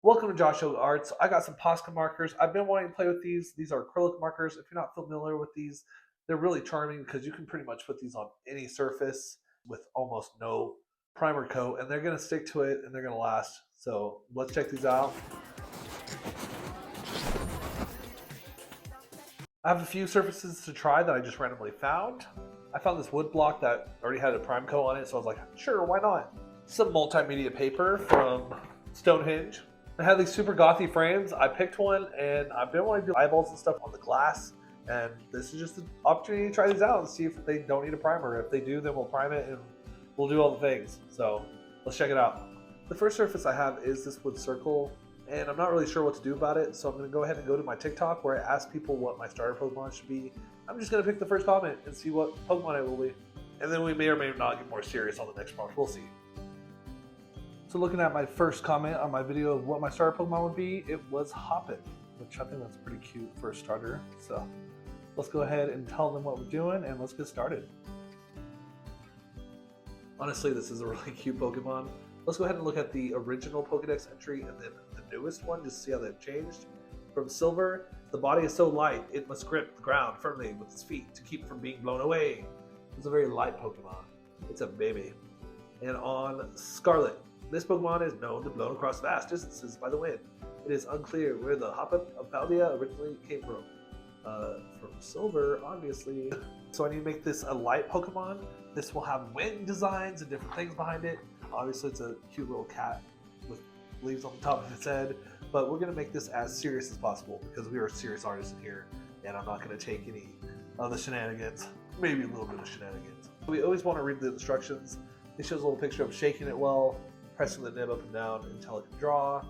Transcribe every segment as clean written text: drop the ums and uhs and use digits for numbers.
Welcome to Josh Hogge Arts. I got some Posca markers. I've been wanting to play with these. These are acrylic markers. If you're not familiar with these, they're really charming because you can pretty much put these on any surface with almost no primer coat, and they're going to stick to it and they're going to last. So let's check these out. I have a few surfaces to try that I just randomly found. I found this wood block that already had a prime coat on it, so I was like, sure, why not? Some multimedia paper from Stonehenge. I had these super gothy frames. I picked one and I've been wanting to do eyeballs and stuff on the glass. And this is just an opportunity to try these out and see if they don't need a primer. If they do, then we'll prime it and we'll do all the things. So let's check it out. The first surface I have is this wood circle, and I'm not really sure what to do about it. So I'm going to go ahead and go to my TikTok where I ask people what my starter Pokemon should be. I'm just going to pick the first comment and see what Pokemon it will be. And then we may or may not get more serious on the next part. We'll see. So looking at my first comment on my video of what my starter Pokemon would be, it was Hogge, which I think that's pretty cute for a starter. So let's go ahead and tell them what we're doing and let's get started. Honestly, this is a really cute Pokemon. Let's go ahead and look at the original Pokedex entry and then the newest one, just to see how they've changed. From silver, the body is so light, it must grip the ground firmly with its feet to keep from being blown away. It's a very light Pokemon. It's a baby. And on Scarlet, this Pokemon is known to blow across vast distances by the wind. It is unclear where the Hogge of Paldea originally came from. From silver, obviously. So I need to make this a light Pokemon. This will have wind designs and different things behind it. Obviously, it's a cute little cat with leaves on the top of its head. But we're going to make this as serious as possible because we are serious artists in here. And I'm not going to take any of the shenanigans. Maybe a little bit of shenanigans. We always want to read the instructions. It shows a little picture of shaking it well, pressing the nib up and down until it can draw,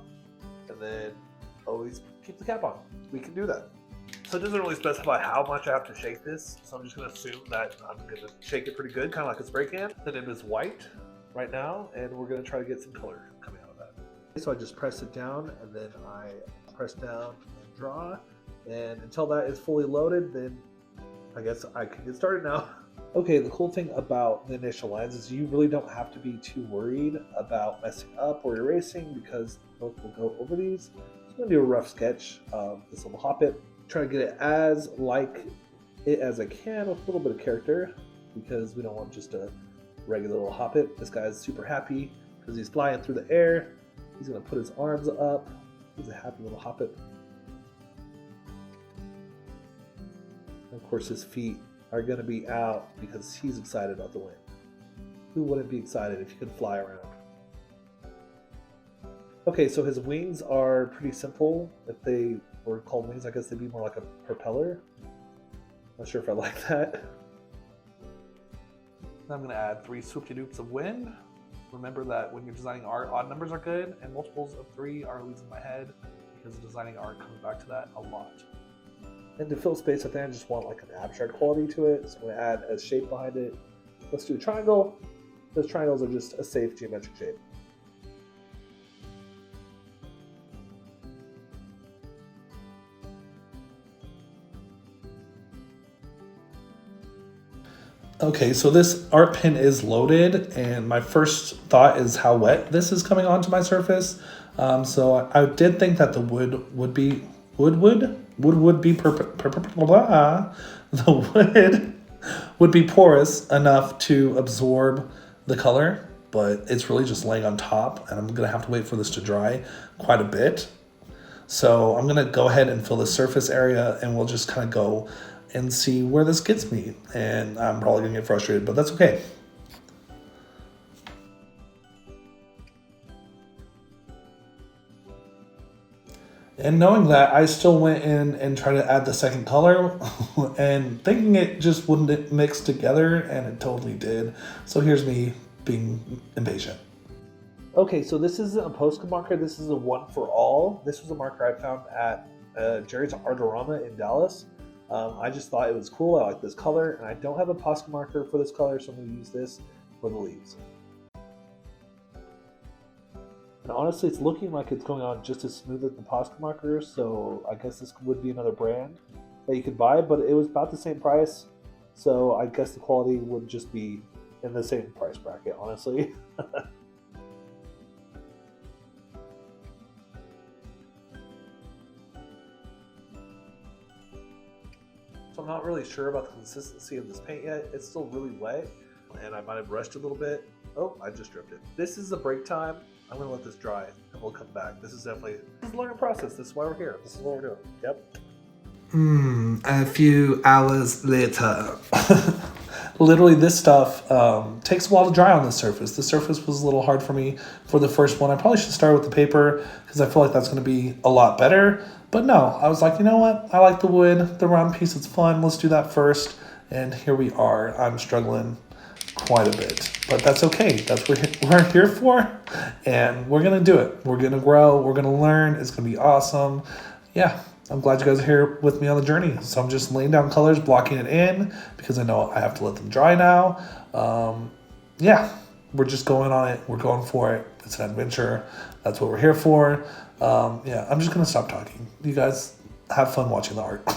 and then always keep the cap on. We can do that. So it doesn't really specify how much I have to shake this, so I'm just going to assume that I'm going to shake it pretty good, kind of like a spray can. The nib is white right now, and we're going to try to get some color coming out of that. So I just press it down, and then I press down and draw, and until that is fully loaded, then I guess I can get started now. Okay, the cool thing about the initial lines is you really don't have to be too worried about messing up or erasing because both will go over these. So I'm going to do a rough sketch of this little Hoppet. Try to get it as like it as I can with a little bit of character because we don't want just a regular little Hoppet. This guy's super happy because he's flying through the air. He's going to put his arms up. He's a happy little Hoppet. And of course his feet are going to be out because he's excited about the wind. Who wouldn't be excited if you could fly around? Okay, so his wings are pretty simple. If they were called wings, I guess they'd be more like a propeller. Not sure if I like that. I'm going to add 3 swoop-de-doops of wind. Remember that when you're designing art, odd numbers are good, and multiples of 3 are always in my head because designing art comes back to that a lot. And to fill space at the end, I just want like an abstract quality to it. So I'm going to add a shape behind it. Let's do a triangle. Those triangles are just a safe geometric shape. Okay, so this art pen is loaded, and my first thought is how wet this is coming onto my surface. So I did think that the wood would be porous enough to absorb the color, but it's really just laying on top, and I'm gonna have to wait for this to dry quite a bit. So I'm gonna go ahead and fill the surface area, and we'll just kind of go and see where this gets me. And I'm probably gonna get frustrated, but that's okay. And knowing that, I still went in and tried to add the second color and thinking it just wouldn't mix together, and it totally did. So here's me being impatient. Okay, so this isn't a Posca marker. This is a one for all. This was a marker I found at Jerry's Artorama in Dallas. I just thought it was cool. I like this color, and I don't have a Posca marker for this color, so I'm going to use this for the leaves. And honestly, it's looking like it's going on just as smooth as the Posca marker, so I guess this would be another brand that you could buy, but it was about the same price, so I guess the quality would just be in the same price bracket, honestly. I'm not really sure about the consistency of this paint yet. It's still really wet, and I might have rushed a little bit. Oh, I just dripped it. This is the break time. I'm gonna let this dry, and we'll come back. This is a learning process. This is why we're here. This is what we're doing. Yep. A few hours later. Literally, this stuff takes a while to dry on the surface. The surface was a little hard for me for the first one. I probably should start with the paper because I feel like that's going to be a lot better. But no, I was like, you know what? I like the wood, the round piece. It's fun. Let's do that first. And here we are. I'm struggling quite a bit, but that's okay. That's what we're here for, and we're going to do it. We're going to grow. We're going to learn. It's going to be awesome. Yeah. I'm glad you guys are here with me on the journey. So I'm just laying down colors, blocking it in because I know I have to let them dry now. Yeah, we're just going on it. We're going for it. It's an adventure. That's what we're here for. Yeah, I'm just going to stop talking. You guys have fun watching the art.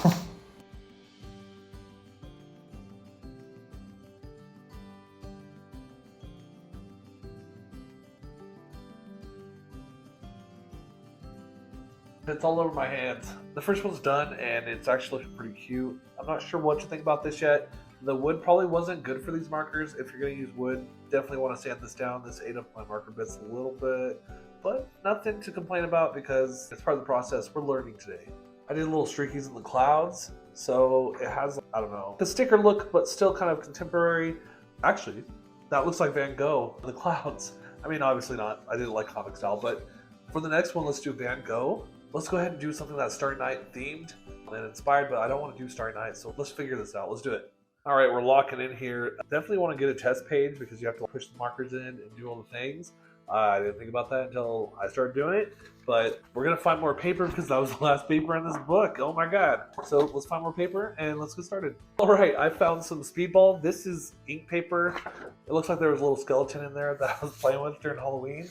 It's all over my hands. The first one's done, and it's actually looking pretty cute. I'm not sure what to think about this yet. The wood probably wasn't good for these markers. If you're going to use wood, definitely want to sand this down. This ate up my marker bits a little bit, but nothing to complain about because it's part of the process. We're learning today. I did little streakies in the clouds, so it has, I don't know, the sticker look, but still kind of contemporary. Actually, that looks like Van Gogh, the clouds. I mean, obviously not. I didn't like comic style, but for the next one, let's do Van Gogh. Let's go ahead and do something that's Starry Night themed and inspired, but I don't want to do Starry Night, so let's figure this out. Let's do it. All right, we're locking in here. Definitely want to get a test page because you have to push the markers in and do all the things. I didn't think about that until I started doing it, but we're going to find more paper because that was the last paper in this book. Oh my God. So let's find more paper and let's get started. All right, I found some Speedball. This is ink paper. It looks like there was a little skeleton in there that I was playing with during Halloween.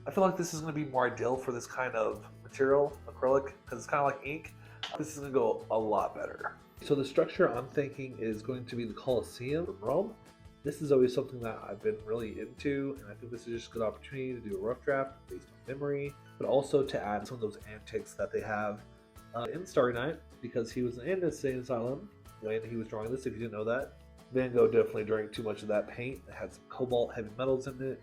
I feel like this is going to be more ideal for this kind of material, acrylic, because it's kind of like ink. This is going to go a lot better. So the structure I'm thinking is going to be the Colosseum from Rome. This is always something that I've been really into, and I think this is just a good opportunity to do a rough draft based on memory, but also to add some of those antics that they have in Starry Night, because he was in an insane asylum when he was drawing this, if you didn't know that. Van Gogh definitely drank too much of that paint. It had some cobalt, heavy metals in it,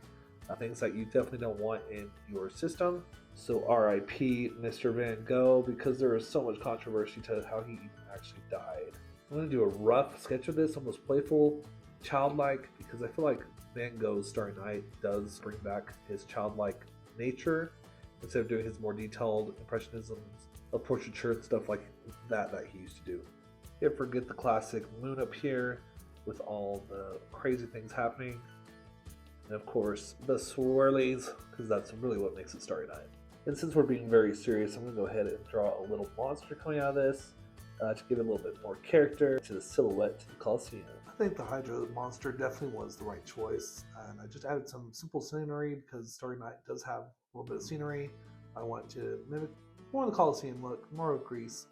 things that you definitely don't want in your system. So RIP Mr. Van Gogh, because there is so much controversy to how he even actually died. I'm going to do a rough sketch of this, almost playful, childlike, because I feel like Van Gogh's Starry Night does bring back his childlike nature instead of doing his more detailed impressionisms of portraiture and stuff like that he used to do. Can't forget the classic moon up here with all the crazy things happening. And of course, the swirlies, because that's really what makes it Starry Night. And since we're being very serious, I'm going to go ahead and draw a little monster coming out of this to give it a little bit more character to the silhouette to the Colosseum. I think the Hydra monster definitely was the right choice. And I just added some simple scenery because Starry Night does have a little bit of scenery. I want to mimic more of the Colosseum look, more of Greece.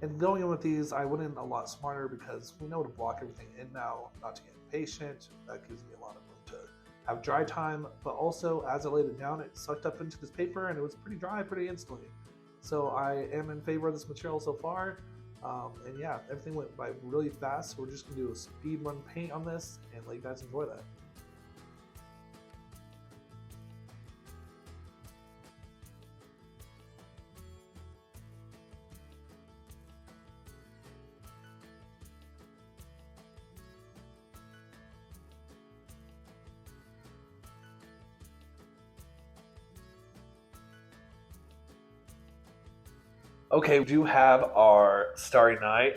And going in with these, I went in a lot smarter because we know to block everything in now, not to get impatient. That gives me a lot of room to have dry time, but also as I laid it down, it sucked up into this paper and it was pretty dry pretty instantly. So I am in favor of this material so far. And yeah, everything went by really fast. So we're just gonna do a speed run paint on this and let you guys enjoy that. Okay, we do have our Starry Night.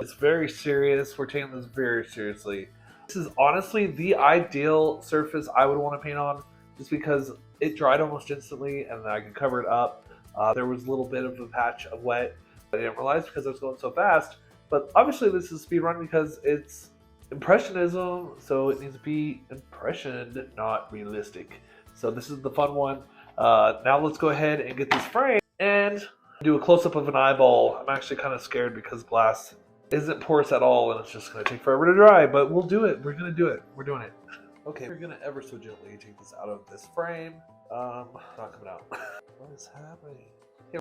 It's very serious. We're taking this very seriously. This is honestly the ideal surface I would want to paint on just because it dried almost instantly and I could cover it up. There was a little bit of a patch of wet I didn't realize because I was going so fast. But obviously this is speedrun because it's impressionism, so it needs to be impressioned, not realistic. So this is the fun one. Now let's go ahead and get this frame and do a close-up of an eyeball. I'm actually kind of scared because glass isn't porous at all and it's just going to take forever to dry, but we'll do it. We're going to do it. We're doing it. Okay, we're going to ever so gently take this out of this frame. Not coming out. What is happening?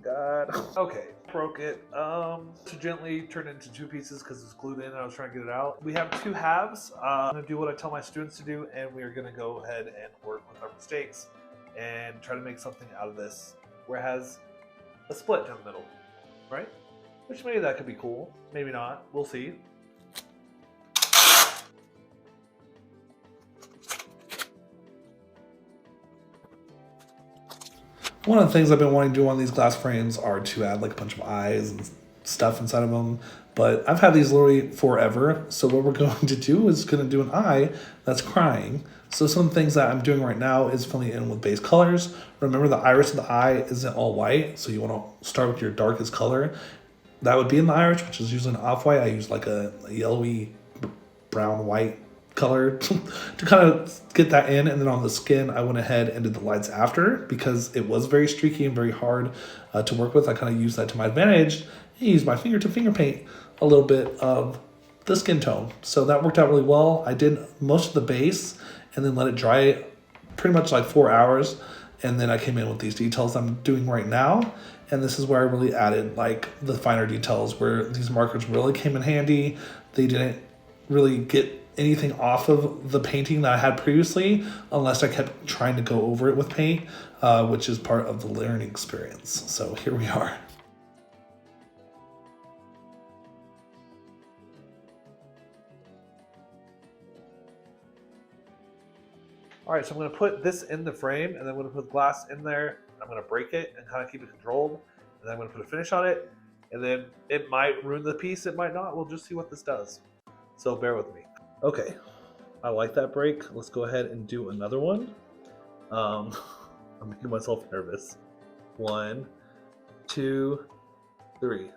God. Okay, broke it. To gently turn it into 2 pieces because it's glued in and I was trying to get it out. We have 2 halves. I'm gonna do what I tell my students to do, and we are gonna go ahead and work with our mistakes and try to make something out of this where it has a split down the middle, right? Which maybe that could be cool, maybe not. We'll see. One of the things I've been wanting to do on these glass frames are to add like a bunch of eyes and stuff inside of them, but I've had these literally forever. So what we're going to do is going to do an eye that's crying. So some things that I'm doing right now is filling it in with base colors. Remember, the iris of the eye isn't all white, so you want to start with your darkest color. That would be in the iris, which is usually an off-white. I use like a yellowy, brown, white color to kind of get that in. And then on the skin, I went ahead and did the lights after because it was very streaky and very hard to work with. I kind of used that to my advantage. I used my finger to finger paint a little bit of the skin tone. So that worked out really well. I did most of the base and then let it dry pretty much like 4 hours. And then I came in with these details I'm doing right now. And this is where I really added like the finer details where these markers really came in handy. They didn't really get anything off of the painting that I had previously unless I kept trying to go over it with paint, which is part of the learning experience. So here we are. All right, so I'm gonna put this in the frame and then I'm gonna put glass in there. I'm gonna break it and kind of keep it controlled. And then I'm gonna put a finish on it. And then it might ruin the piece, it might not. We'll just see what this does. So bear with me. Okay, I like that break. Let's go ahead and do another one. I'm making myself nervous. 1, 2, 3.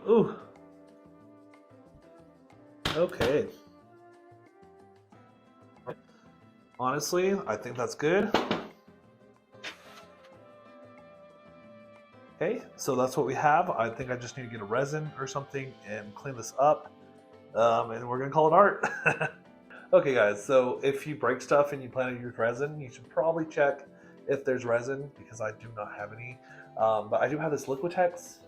Ooh. Okay. Honestly, I think that's good. Okay, so that's what we have. I think I just need to get a resin or something and clean this up. And we're gonna call it art. Okay guys, so if you break stuff and you plan to use resin, you should probably check if there's resin because I do not have any. But I do have this Liquitex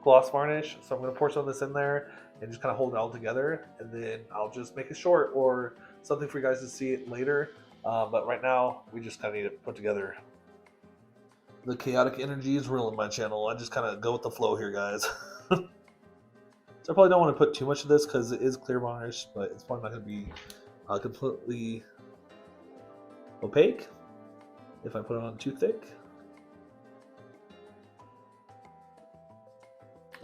gloss varnish, so I'm gonna pour some of this in there and just kind of hold it all together, and then I'll just make a short or something for you guys to see it later. But right now, we just kind of need to put together. The chaotic energy is real in my channel. I just kind of go with the flow here, guys. So I probably don't want to put too much of this because it is clear varnish, but it's probably not going to be completely opaque if I put it on too thick.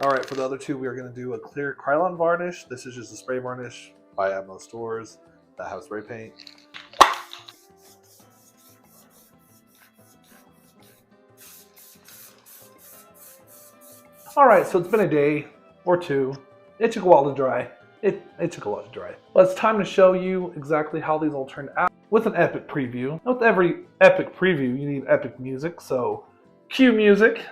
All right, for the other two, we are going to do a clear Krylon varnish. This is just a spray varnish buy at most stores that have spray paint. All right, so it's been a day or two. It took a while to dry. It took a lot to dry. Well, it's time to show you exactly how these all turned out with an epic preview. With every epic preview, you need epic music, so cue music.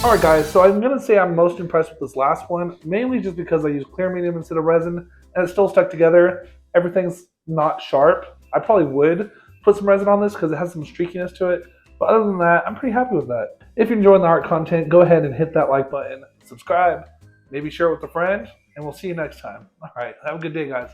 Alright guys, so I'm going to say I'm most impressed with this last one, mainly just because I used clear medium instead of resin, and it still stuck together. Everything's not sharp. I probably would put some resin on this because it has some streakiness to it, but other than that, I'm pretty happy with that. If you're enjoying the art content, go ahead and hit that like button, subscribe, maybe share it with a friend, and we'll see you next time. Alright, have a good day guys.